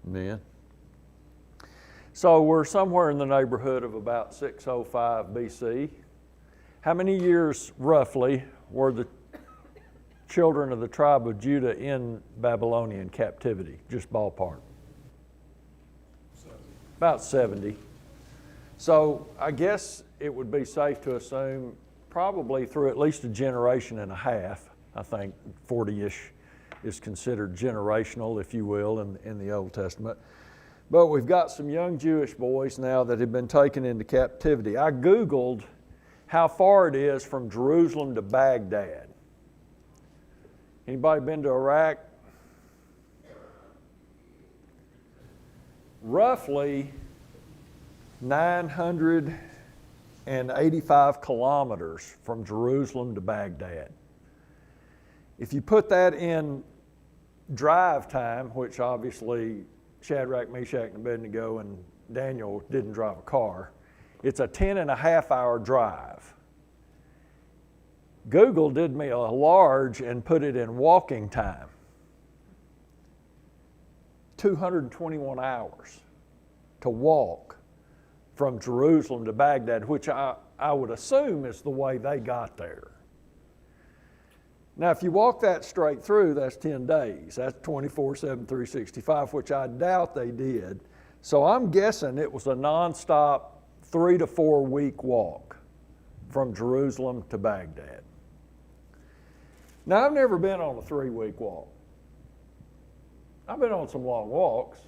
Amen. So we're somewhere in the neighborhood of about 605 BC. How many years, roughly, were the children of the tribe of Judah in Babylonian captivity? Just ballpark. 70. About 70. So I guess it would be safe to assume probably through at least a generation and a half. I think 40-ish is considered generational, if you will, in the Old Testament. But we've got some young Jewish boys now that have been taken into captivity. I Googled how far it is from Jerusalem to Baghdad. Anybody been to Iraq? Roughly 985 kilometers from Jerusalem to Baghdad. If you put that in drive time, which obviously Shadrach, Meshach, and Abednego and Daniel didn't drive a car, it's a 10.5-hour drive. Google did me a large and put it in walking time. 221 hours to walk from Jerusalem to Baghdad, which I would assume is the way they got there. Now, if you walk that straight through, that's 10 days. That's 24/7, 365, which I doubt they did. So I'm guessing it was a nonstop 3 to 4 week walk from Jerusalem to Baghdad. Now, I've never been on a 3-week walk. I've been on some long walks.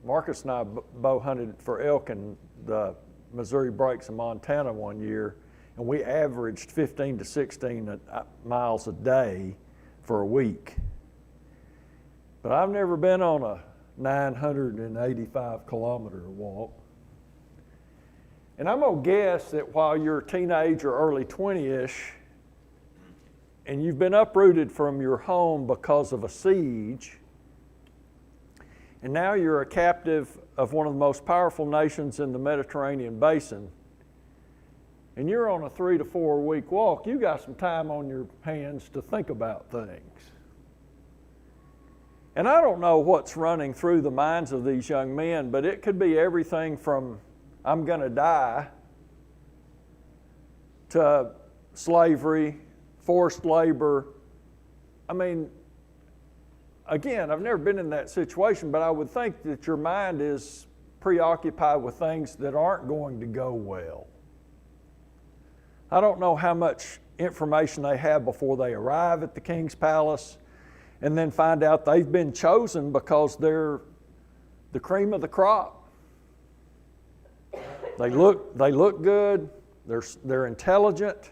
Marcus and I bow hunted for elk in the Missouri Breaks in Montana one year, and we averaged 15 to 16 miles a day for a week. But I've never been on a 985 kilometer walk. And I'm going to guess that while you're a teenager, early 20-ish, and you've been uprooted from your home because of a siege, and now you're a captive of one of the most powerful nations in the Mediterranean basin, and you're on a 3 to 4 week walk, you got some time on your hands to think about things. And I don't know what's running through the minds of these young men, but it could be everything from I'm going to die to slavery, forced labor. I mean, again, I've never been in that situation, but I would think that your mind is preoccupied with things that aren't going to go well. I don't know how much information they have before they arrive at the king's palace and then find out they've been chosen because they're the cream of the crop. They look good, they're intelligent.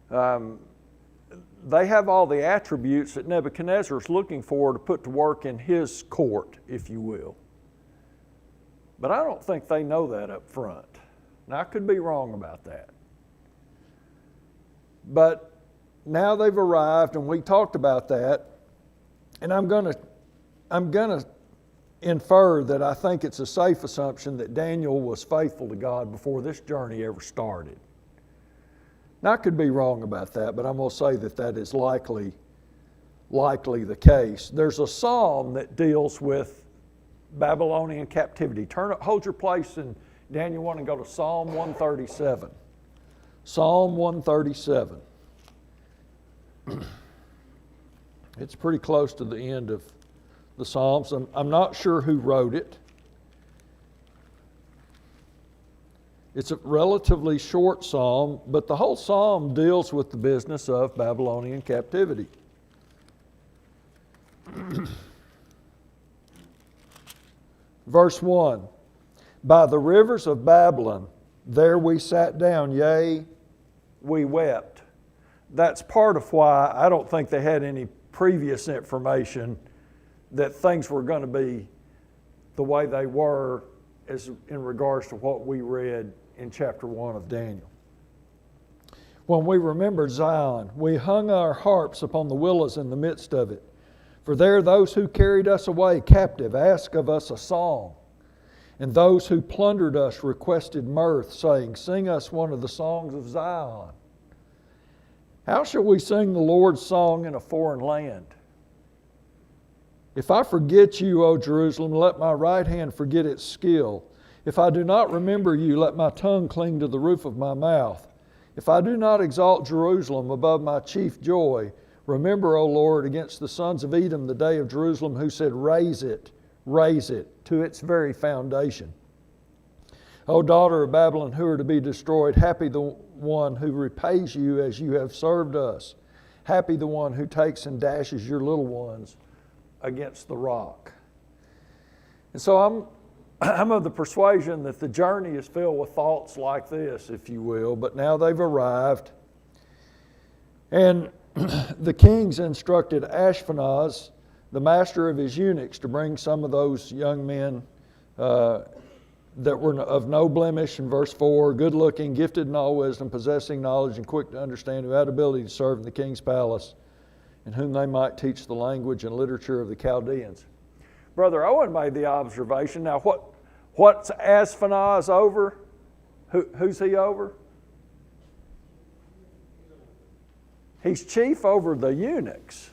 They have all the attributes that Nebuchadnezzar is looking for to put to work in his court, if you will. But I don't think they know that up front. Now, I could be wrong about that. But now they've arrived, and we talked about that, and I'm going to infer that I think it's a safe assumption that Daniel was faithful to God before this journey ever started. Now, I could be wrong about that, but I'm going to say that that is likely the case. There's a psalm that deals with Babylonian captivity. Hold your place in Daniel 1 and go to Psalm 137. Psalm 137. It's pretty close to the end of the Psalms. I'm not sure who wrote it. It's a relatively short psalm, but the whole psalm deals with the business of Babylonian captivity. Verse 1, by the rivers of Babylon, there we sat down, yea, we wept. That's part of why I don't think they had any previous information that things were going to be the way they were as in regards to what we read in chapter 1 of Daniel. When we remembered Zion, we hung our harps upon the willows in the midst of it. For there those who carried us away captive asked of us a song. And those who plundered us requested mirth, saying, sing us one of the songs of Zion. How shall we sing the Lord's song in a foreign land? If I forget you, O Jerusalem, let my right hand forget its skill. If I do not remember you, let my tongue cling to the roof of my mouth. If I do not exalt Jerusalem above my chief joy, remember, O Lord, against the sons of Edom the day of Jerusalem, who said, raise it to its very foundation. O daughter of Babylon, who are to be destroyed, happy the one who repays you as you have served us. Happy the one who takes and dashes your little ones against the rock. And so I'm of the persuasion that the journey is filled with thoughts like this, if you will, but now they've arrived. And the kings instructed Ashpenaz, the master of his eunuchs, to bring some of those young men that were of no blemish, in verse 4, good looking, gifted in all wisdom, possessing knowledge and quick to understand, who had ability to serve in the king's palace, and whom they might teach the language and literature of the Chaldeans. Brother Owen made the observation. Now, what's Ashpenaz over? Who's he over? He's chief over the eunuchs.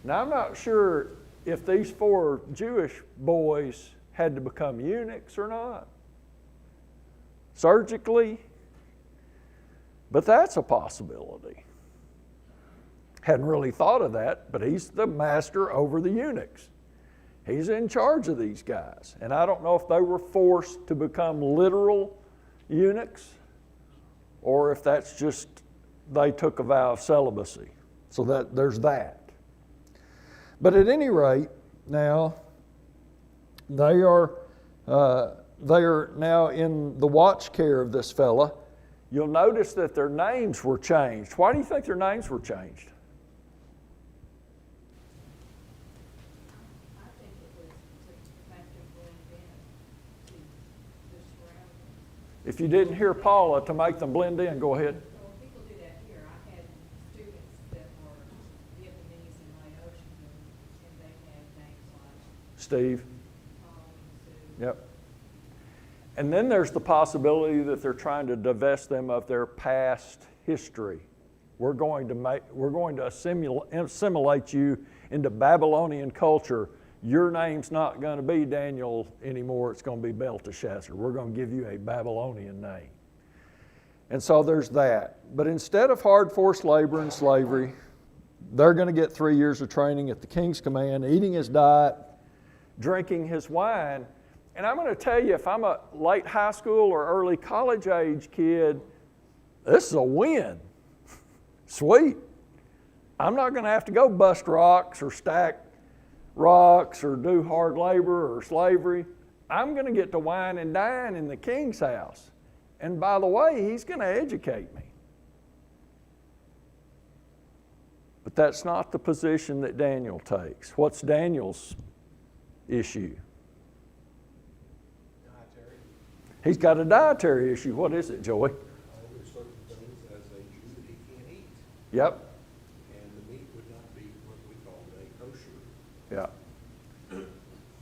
Now, I'm not sure if these 4 Jewish boys had to become eunuchs or not, surgically, but that's a possibility. Hadn't really thought of that, but he's the master over the eunuchs. He's in charge of these guys. And I don't know if they were forced to become literal eunuchs or if that's just they took a vow of celibacy. So that there's that. But at any rate, now they are now in the watch care of this fella. You'll notice that their names were changed. Why do you think their names were changed? I think it was to make them blend in, to surround them. If you didn't hear Paula, to make them blend in, go ahead. Well, people do that here. I had students that were Vietnamese and Laotian, and they had names like Steve. Paul and Sue. Yep. And then there's the possibility that they're trying to divest them of their past history. We're going to assimilate you into Babylonian culture. Your name's not going to be Daniel anymore. It's going to be Belteshazzar. We're going to give you a Babylonian name. And so there's that. But instead of hard forced labor and slavery, they're going to get 3 years of training at the king's command, eating his diet, drinking his wine. And I'm going to tell you, if I'm a late high school or early college age kid, this is a win. Sweet. I'm not going to have to go bust rocks or stack rocks or do hard labor or slavery. I'm going to get to wine and dine in the king's house. And by the way, he's going to educate me. But that's not the position that Daniel takes. What's Daniel's issue? Dietary. He's got a dietary issue. What is it, Joey? There's certain things as a Jew that he can't eat, Yep. and the meat would not be what we call a kosher. Yeah.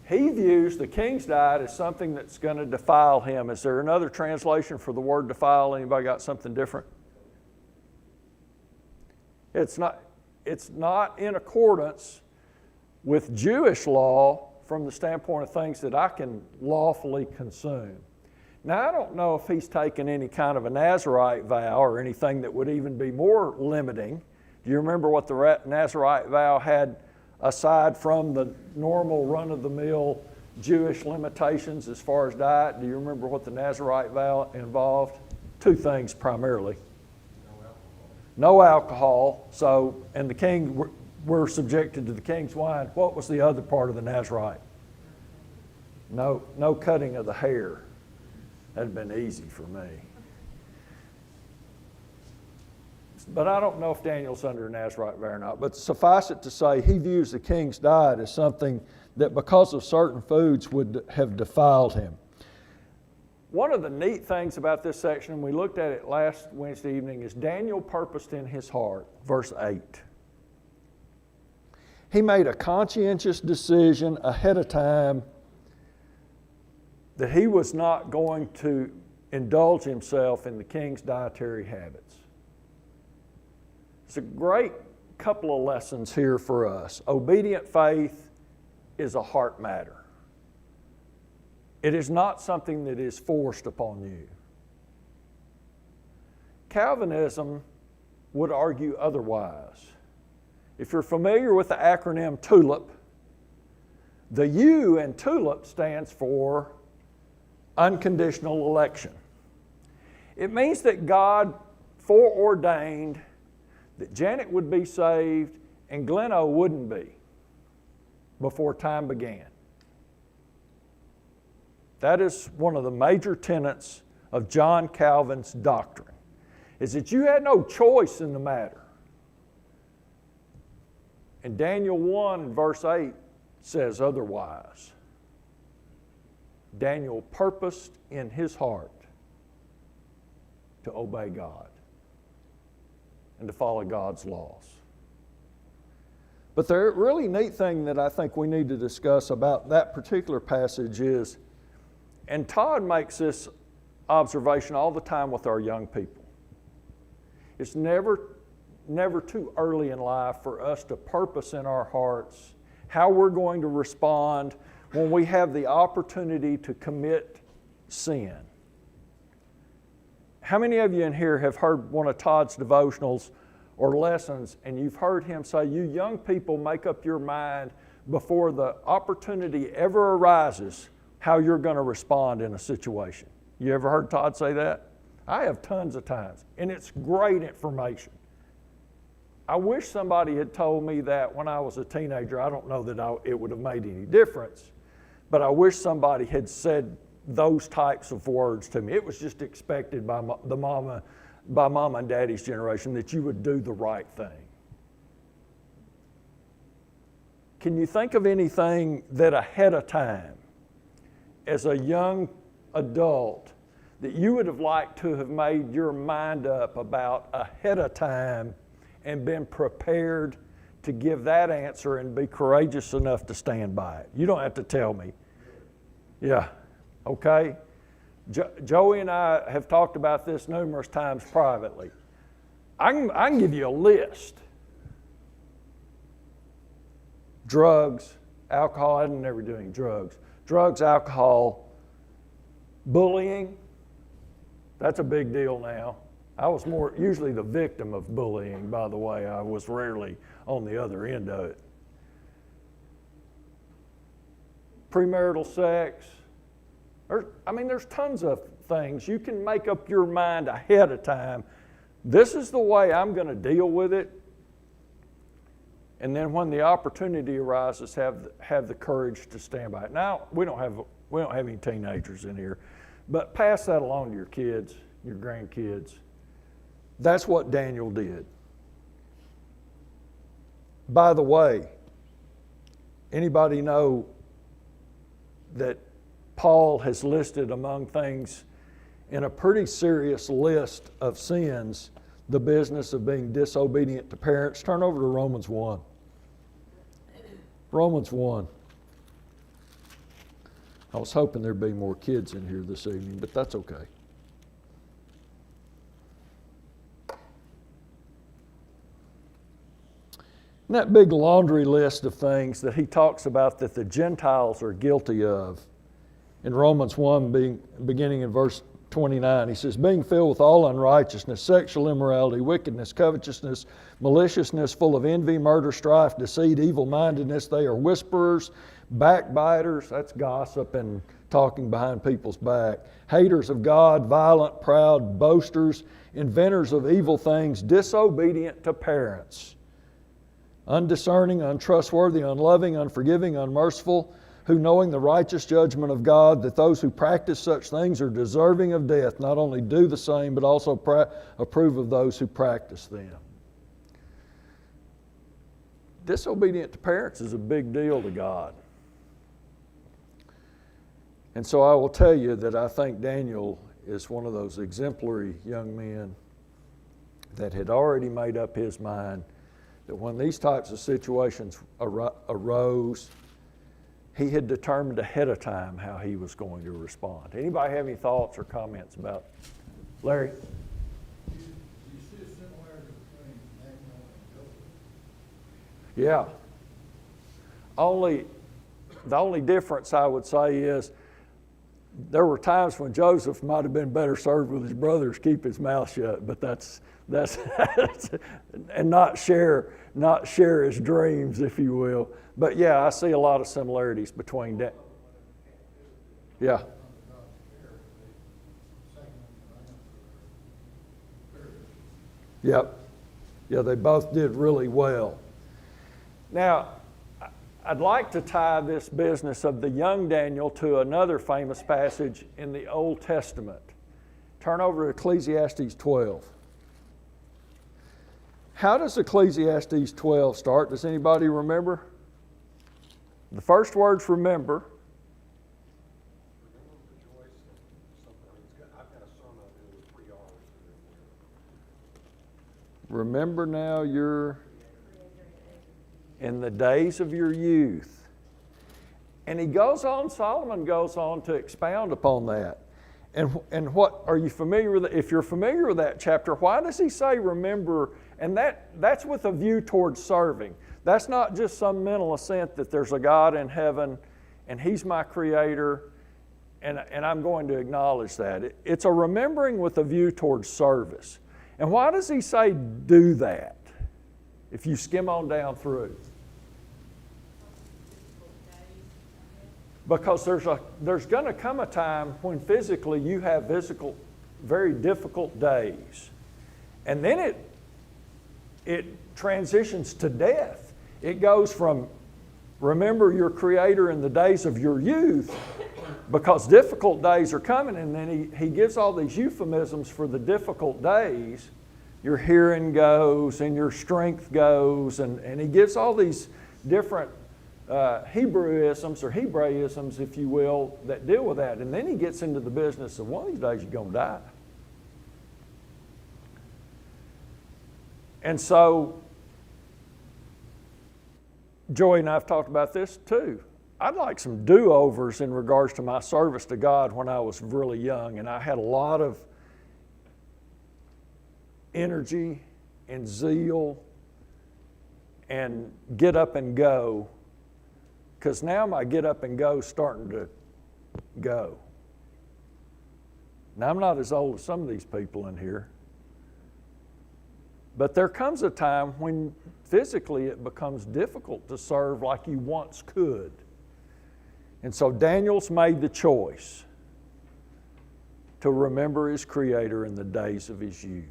He views the king's diet as something that's going to defile him. Is there another translation for the word defile? Anybody got something different? It's not in accordance with Jewish law from the standpoint of things that I can lawfully consume. Now, I don't know if he's taken any kind of a Nazirite vow or anything that would even be more limiting. Do you remember what the Nazirite vow had aside from the normal run-of-the-mill Jewish limitations as far as diet? Do you remember what the Nazirite vow involved? 2 things primarily. No alcohol. So, and the king, we're subjected to the king's wine. What was the other part of the Nazirite? No cutting of the hair. That'd been easy for me. But I don't know if Daniel's under a Nazirite vow or not. But suffice it to say, he views the king's diet as something that because of certain foods would have defiled him. One of the neat things about this section, and we looked at it last Wednesday evening, is Daniel purposed in his heart, verse 8. He made a conscientious decision ahead of time that he was not going to indulge himself in the king's dietary habits. It's a great couple of lessons here for us. Obedient faith is a heart matter. It is not something that is forced upon you. Calvinism would argue otherwise. If you're familiar with the acronym TULIP, the U in TULIP stands for unconditional election. It means that God foreordained that Janet would be saved and Gleno wouldn't be before time began. That is one of the major tenets of John Calvin's doctrine, is that you had no choice in the matter. And Daniel 1 verse 8 says otherwise. Daniel purposed in his heart to obey God and to follow God's laws. But the really neat thing that I think we need to discuss about that particular passage is, and Todd makes this observation all the time with our young people, it's never too early in life for us to purpose in our hearts how we're going to respond when we have the opportunity to commit sin. How many of you in here have heard one of Todd's devotionals or lessons, and you've heard him say, you young people make up your mind before the opportunity ever arises how you're going to respond in a situation? You ever heard Todd say that? I have tons of times, and it's great information. I wish somebody had told me that when I was a teenager. I don't know that it would have made any difference, but I wish somebody had said those types of words to me. It was just expected by mom and daddy's generation that you would do the right thing. Can you think of anything that ahead of time, as a young adult, that you would have liked to have made your mind up about ahead of time and been prepared to give that answer and be courageous enough to stand by it? You don't have to tell me. Yeah, okay? Joey and I have talked about this numerous times privately. I can give you a list. Drugs, alcohol. I didn't ever do any drugs. Drugs, alcohol, bullying. That's a big deal now. I was usually the victim of bullying, by the way. I was rarely on the other end of it. Premarital sex. There's tons of things. You can make up your mind ahead of time. This is the way I'm going to deal with it. And then when the opportunity arises, have the courage to stand by it. Now, we don't have any teenagers in here, but pass that along to your kids, your grandkids. That's what Daniel did. By the way, anybody know that Paul has listed among things in a pretty serious list of sins the business of being disobedient to parents? Turn over to Romans 1. Romans 1. I was hoping there'd be more kids in here this evening, but that's okay. And that big laundry list of things that he talks about that the Gentiles are guilty of, in Romans 1, beginning in verse 29, he says, being filled with all unrighteousness, sexual immorality, wickedness, covetousness, maliciousness, full of envy, murder, strife, deceit, evil-mindedness. They are whisperers, backbiters, that's gossip and talking behind people's back, haters of God, violent, proud, boasters, inventors of evil things, disobedient to parents, undiscerning, untrustworthy, unloving, unforgiving, unmerciful, who knowing the righteous judgment of God, that those who practice such things are deserving of death, not only do the same, but also approve of those who practice them. Disobedient to parents is a big deal to God. And so I will tell you that I think Daniel is one of those exemplary young men that had already made up his mind that when these types of situations arose, he had determined ahead of time how he was going to respond. Anybody have any thoughts or comments about Larry? Do you see a similarity between Daniel and Joseph? Yeah. The only difference I would say is there were times when Joseph might have been better served with his brothers keep his mouth shut, but that's and not share his dreams, if you will. But yeah, I see a lot of similarities between that. Yeah. Yep. Yeah, they both did really well. Now, I'd like to tie this business of the young Daniel to another famous passage in the Old Testament. Turn over to Ecclesiastes 12. How does Ecclesiastes 12 start? Does anybody remember? The first word's remember. Remember now you're in the days of your youth. And he goes on, Solomon goes on to expound upon that. And what, are you familiar with it? If you're familiar with that chapter, why does he say remember? And that's with a view towards serving. That's not just some mental assent that there's a God in heaven and he's my creator and I'm going to acknowledge that. It's a remembering with a view towards service. And why does he say do that? If you skim on down through. Because there's going to come a time when physically you have very difficult days. And then it transitions to death. It goes from remember your Creator in the days of your youth, because difficult days are coming, and then he gives all these euphemisms for the difficult days. Your hearing goes and your strength goes, and he gives all these different Hebrewisms or Hebraisms, if you will, that deal with that. And then he gets into the business of one of these days you're going to die. And so, Joey and I have talked about this too. I'd like some do-overs in regards to my service to God when I was really young, and I had a lot of energy and zeal and get up and go, because now my get up and go is starting to go. Now, I'm not as old as some of these people in here, but there comes a time when physically it becomes difficult to serve like you once could. And so Daniel's made the choice to remember his Creator in the days of his youth.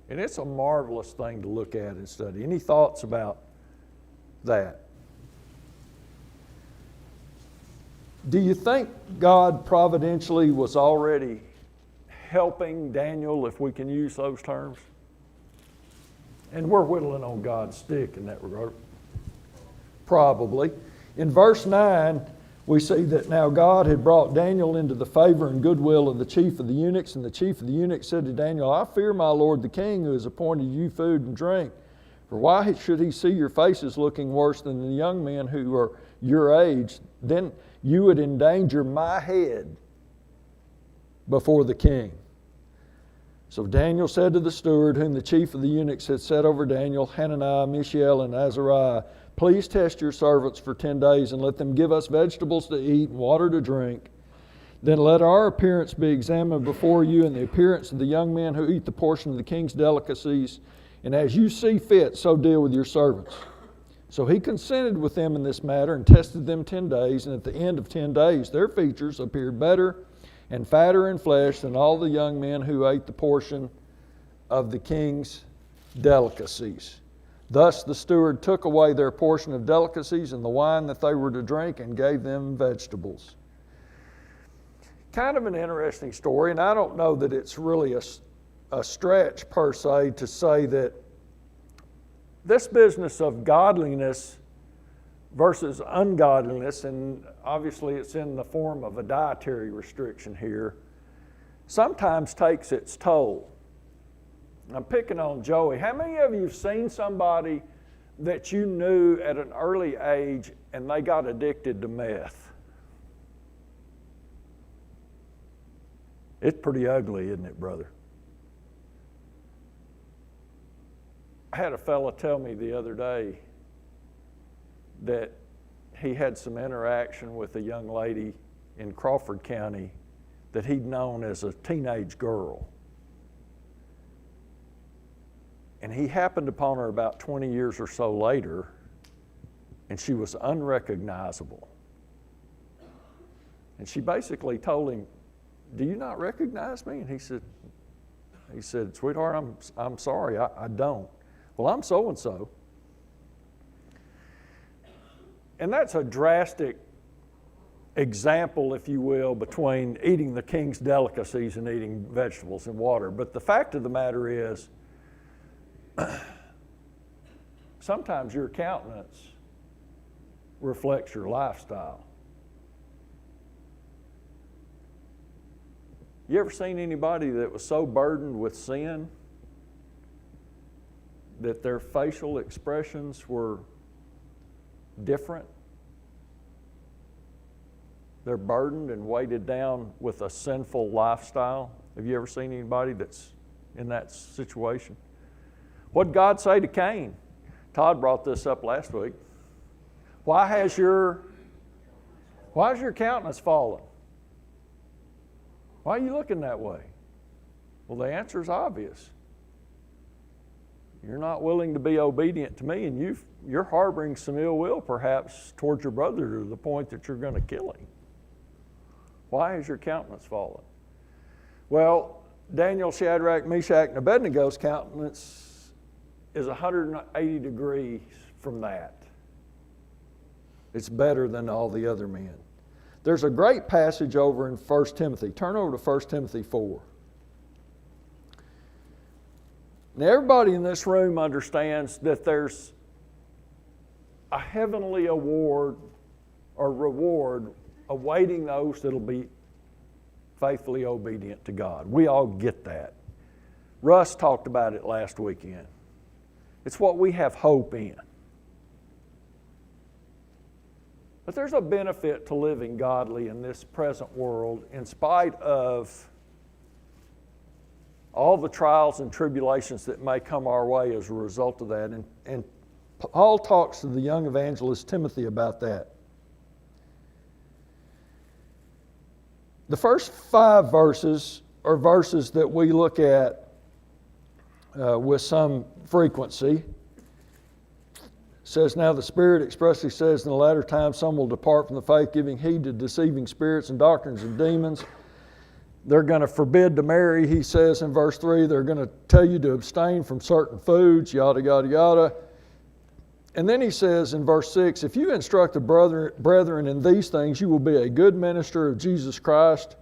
And it's a marvelous thing to look at and study. Any thoughts about that? Do you think God providentially was already helping Daniel, if we can use those terms? And we're whittling on God's stick in that regard. Probably. In verse 9, we see that now God had brought Daniel into the favor and goodwill of the chief of the eunuchs, and the chief of the eunuchs said to Daniel, I fear my lord the king, who has appointed you food and drink. For why should he see your faces looking worse than the young men who are your age? Then you would endanger my head before the king. So Daniel said to the steward, whom the chief of the eunuchs had set over Daniel, Hananiah, Mishael, and Azariah, please test your servants for 10 days and let them give us vegetables to eat and water to drink. Then let our appearance be examined before you and the appearance of the young men who eat the portion of the king's delicacies. And as you see fit, so deal with your servants. So he consented with them in this matter and tested them 10 days. And at the end of 10 days, their features appeared better and fatter in flesh than all the young men who ate the portion of the king's delicacies. Thus the steward took away their portion of delicacies and the wine that they were to drink and gave them vegetables. Kind of an interesting story, and I don't know that it's really a stretch per se to say that this business of godliness versus ungodliness, and obviously it's in the form of a dietary restriction here, sometimes takes its toll. I'm picking on Joey. How many of you have seen somebody that you knew at an early age and they got addicted to meth? It's pretty ugly, isn't it, brother? I had a fella tell me the other day, that he had some interaction with a young lady in Crawford County that he'd known as a teenage girl. And he happened upon her about 20 years or so later, and she was unrecognizable. And she basically told him, "Do you not recognize me?" And he said, "Sweetheart, I'm sorry, I don't." "Well, I'm so-and-so." And that's a drastic example, if you will, between eating the king's delicacies and eating vegetables and water. But the fact of the matter is, sometimes your countenance reflects your lifestyle. You ever seen anybody that was so burdened with sin that their facial expressions were different? They're burdened and weighted down with a sinful lifestyle. Have you ever seen anybody that's in that situation? What did God say to Cain? Todd brought this up last week. Why has your countenance fallen? Why are you looking that way? Well, the answer is obvious. You're not willing to be obedient to me, and you're harboring some ill will, perhaps, towards your brother to the point that you're going to kill him. Why has your countenance fallen? Well, Daniel, Shadrach, Meshach, and Abednego's countenance is 180 degrees from that. It's better than all the other men. There's a great passage over in 1 Timothy. Turn over to 1 Timothy 4. Now, everybody in this room understands that there's a heavenly award or reward awaiting those that'll be faithfully obedient to God. We all get that. Russ talked about it last weekend. It's what we have hope in. But there's a benefit to living godly in this present world in spite of all the trials and tribulations that may come our way as a result of that. And Paul talks to the young evangelist Timothy about that. The first 5 verses are verses that we look at with some frequency. It says, "Now the Spirit expressly says in the latter times some will depart from the faith, giving heed to deceiving spirits and doctrines of demons. They're going to forbid to marry," he says in verse 3. "They're going to tell you to abstain from certain foods," yada, yada, yada. And then he says in verse 6, "If you instruct the brethren in these things, you will be a good minister of Jesus Christ,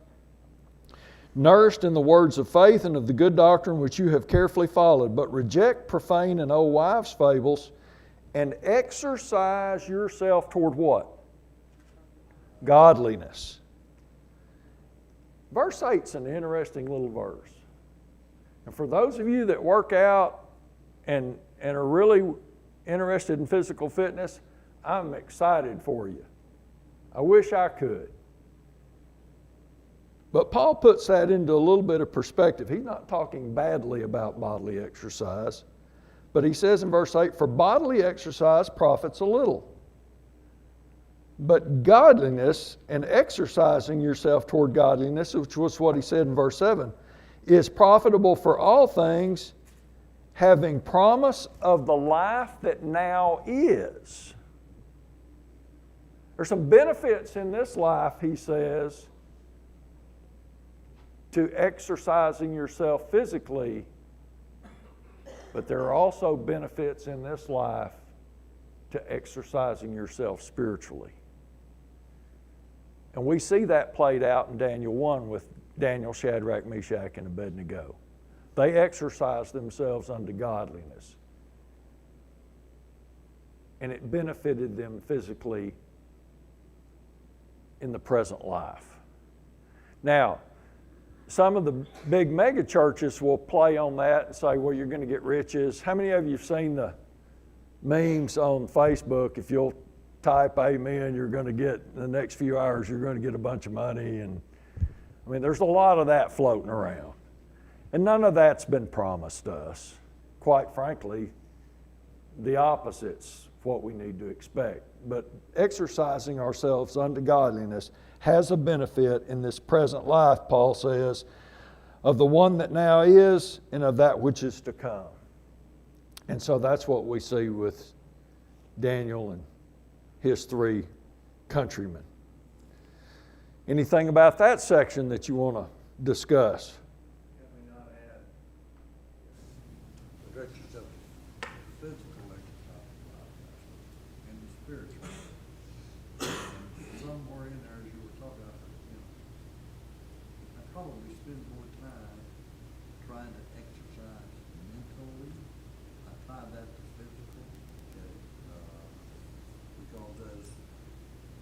nourished in the words of faith and of the good doctrine which you have carefully followed. But reject profane and old wives' fables, and exercise yourself toward" what? Godliness. Verse 8 is an interesting little verse. And for those of you that work out and are really interested in physical fitness, I'm excited for you. I wish I could. But Paul puts that into a little bit of perspective. He's not talking badly about bodily exercise. But he says in verse 8, "For bodily exercise profits a little. But godliness," and exercising yourself toward godliness, which was what he said in verse 7, "is profitable for all things, having promise of the life that now is." There's some benefits in this life, he says, to exercising yourself physically, but there are also benefits in this life to exercising yourself spiritually. And we see that played out in Daniel 1 with Daniel, Shadrach, Meshach, and Abednego. They exercised themselves unto godliness. And it benefited them physically in the present life. Now, some of the big mega churches will play on that and say, well, you're going to get riches. How many of you have seen the memes on Facebook? If you'll type amen, you're going to get, in the next few hours, you're going to get a bunch of money. And I mean, there's a lot of that floating around. And none of that's been promised us. Quite frankly, the opposite's what we need to expect. But exercising ourselves unto godliness has a benefit in this present life, Paul says, of the one that now is and of that which is to come. And so that's what we see with Daniel and his 3 countrymen. Anything about that section that you want to discuss? Can we not add the virtues of the physical exercise and the spiritual? And somewhere in there you were talking about, I probably spend more time trying to exercise mentally. I tie that to physical, okay? Because as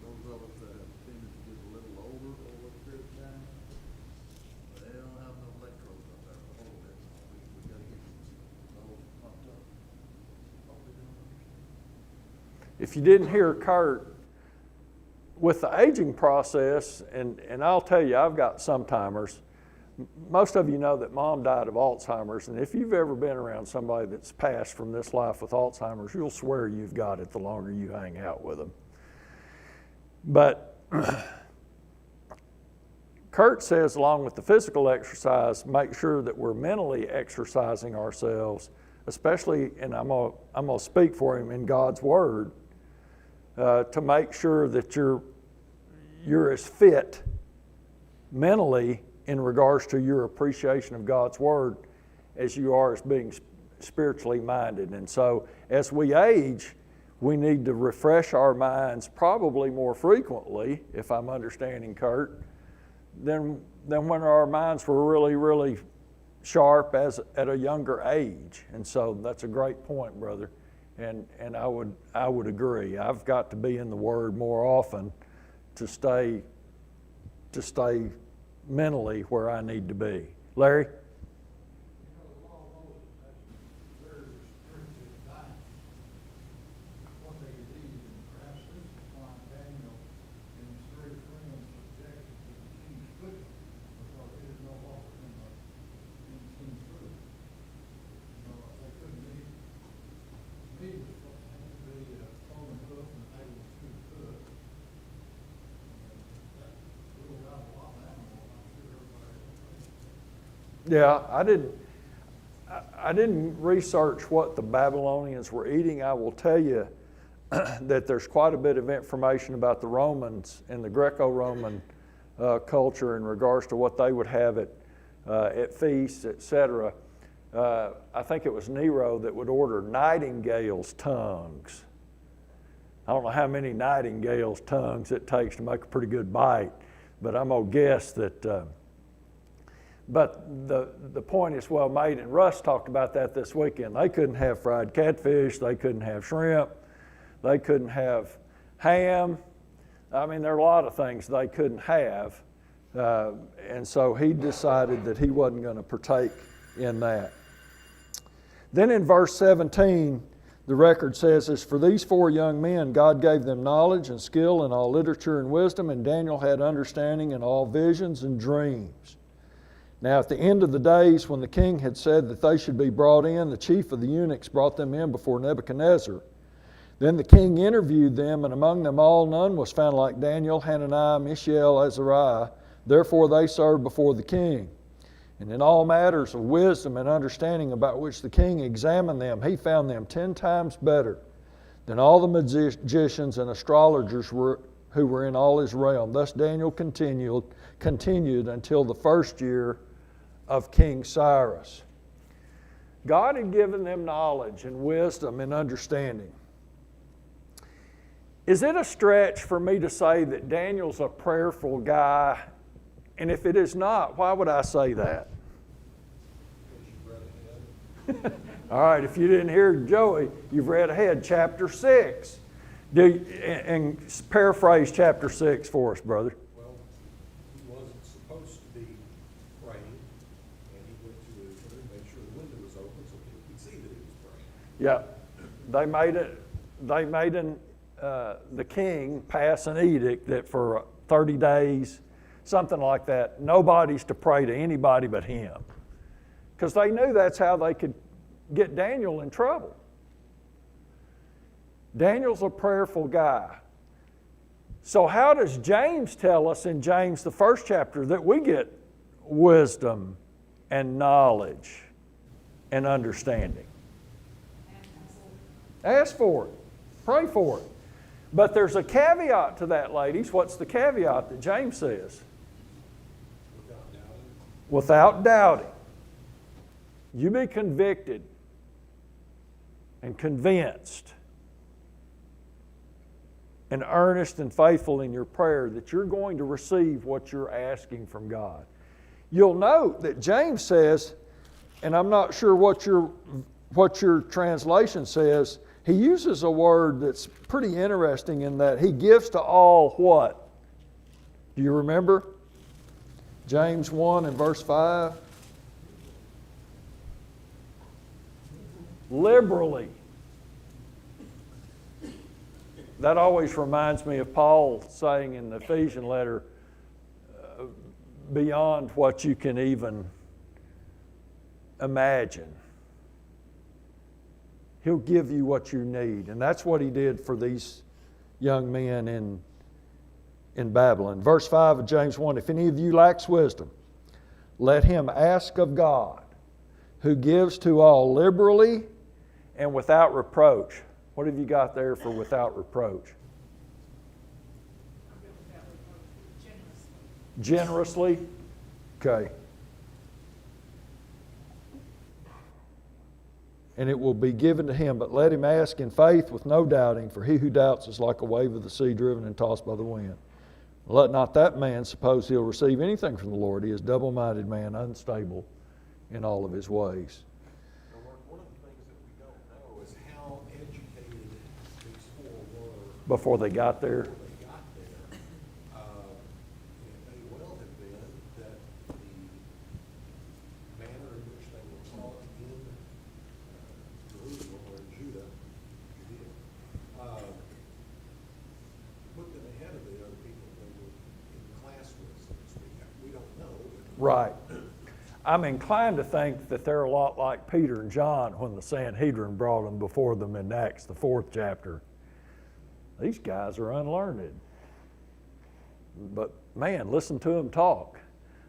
those of us that have tended to get a little older over a period of time, they don't have no electrodes up there to hold it. We gotta get those pumped up. Probably don't understand. If you didn't hear Kurt, with the aging process, and I'll tell you, I've got sometimers. Most of you know that Mom died of Alzheimer's, and if you've ever been around somebody that's passed from this life with Alzheimer's, you'll swear you've got it the longer you hang out with them. But Kurt says, along with the physical exercise, make sure that we're mentally exercising ourselves, especially, and I'm gonna speak for him, in God's Word, to make sure that you're as fit mentally in regards to your appreciation of God's Word as you are as being spiritually minded. And so as we age, we need to refresh our minds probably more frequently, if I'm understanding Kurt, than when our minds were really, really sharp at a younger age. And so that's a great point, brother. And I would agree. I've got to be in the Word more often to stay mentally where I need to be. Larry? Yeah, I didn't research what the Babylonians were eating. I will tell you that there's quite a bit of information about the Romans and the Greco-Roman culture in regards to what they would have at feasts, etc. I think it was Nero that would order nightingales' tongues. I don't know how many nightingales' tongues it takes to make a pretty good bite, but I'm going to guess that... But the point is well made, and Russ talked about that this weekend. They couldn't have fried catfish, they couldn't have shrimp, they couldn't have ham. I mean, there are a lot of things they couldn't have. And so he decided that he wasn't going to partake in that. Then in verse 17, the record says, as for these 4 young men, God gave them knowledge and skill in all literature and wisdom, and Daniel had understanding in all visions and dreams. Now at the end of the days, when the king had said that they should be brought in, the chief of the eunuchs brought them in before Nebuchadnezzar. Then the king interviewed them, and among them all none was found like Daniel, Hananiah, Mishael, Azariah. Therefore they served before the king. And in all matters of wisdom and understanding about which the king examined them, he found them 10 times better than all the magicians and astrologers who were in all his realm. Thus Daniel continued until the first year of King Cyrus. God had given them knowledge and wisdom and understanding. Is it a stretch for me to say that Daniel's a prayerful guy? And if it is not, why would I say that? All right, if you didn't hear Joey, you've read ahead, chapter 6. And paraphrase chapter 6 for us, brother. Well, he wasn't supposed to be praying, and he went to his room, made sure the window was open so people could see that he was praying. Yeah, they made the king pass an edict that for 30 days, something like that, nobody's to pray to anybody but him. Because they knew that's how they could get Daniel in trouble. Daniel's a prayerful guy. So how does James tell us in James, the first chapter, that we get wisdom and knowledge and understanding? Ask for it. Pray for it. But there's a caveat to that, ladies. What's the caveat that James says? Without doubting. Without doubting. You be convicted and convinced and earnest and faithful in your prayer that you're going to receive what you're asking from God. You'll note that James says, and I'm not sure what your translation says, he uses a word that's pretty interesting in that he gives to all what? Do you remember? James 1 and verse 5. Liberally. That always reminds me of Paul saying in the Ephesian letter, beyond what you can even imagine. He'll give you what you need. And that's what he did for these young men in Babylon. Verse 5 of James 1, if any of you lacks wisdom, let him ask of God, who gives to all liberally and without reproach. What have you got there for without reproach? Generously? Okay. And it will be given to him, but let him ask in faith with no doubting, for he who doubts is like a wave of the sea driven and tossed by the wind. Let not that man suppose he'll receive anything from the Lord. He is double-minded man, unstable in all of his ways. Now, Mark, one of the things that we don't know is how educated these four were Before they got there. before they got there. It may well have been that the manner in which they were taught in Jerusalem or in Judea, put them ahead of the other people they were in class with, so to speak. We don't know. Right. I'm inclined to think that they're a lot like Peter and John when the Sanhedrin brought them before them in Acts, the 4th chapter. These guys are unlearned. But man, listen to them talk.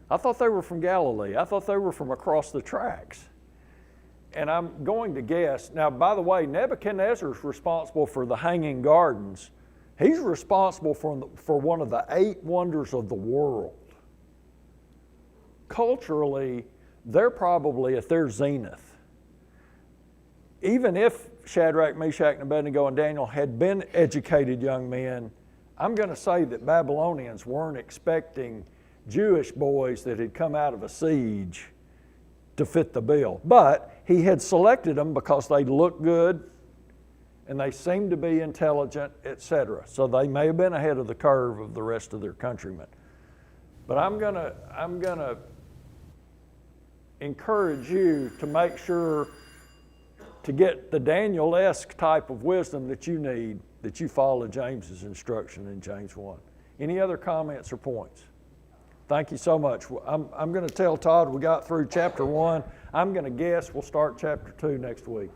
I thought they were from Galilee. I thought they were from across the tracks. And I'm going to guess, now by the way, Nebuchadnezzar is responsible for the Hanging Gardens. He's responsible for one of the 8 wonders of the world. Culturally, they're probably at their zenith. Even if Shadrach, Meshach, and Abednego and Daniel had been educated young men, I'm going to say that Babylonians weren't expecting Jewish boys that had come out of a siege to fit the bill. But he had selected them because they looked good and they seemed to be intelligent, etc. So they may have been ahead of the curve of the rest of their countrymen. But I'm gonna encourage you to make sure to get the Daniel-esque type of wisdom that you need, that you follow James's instruction in James 1. Any other comments or points? Thank you so much. I'm going to tell Todd we got through chapter 1. I'm going to guess we'll start chapter 2 next week.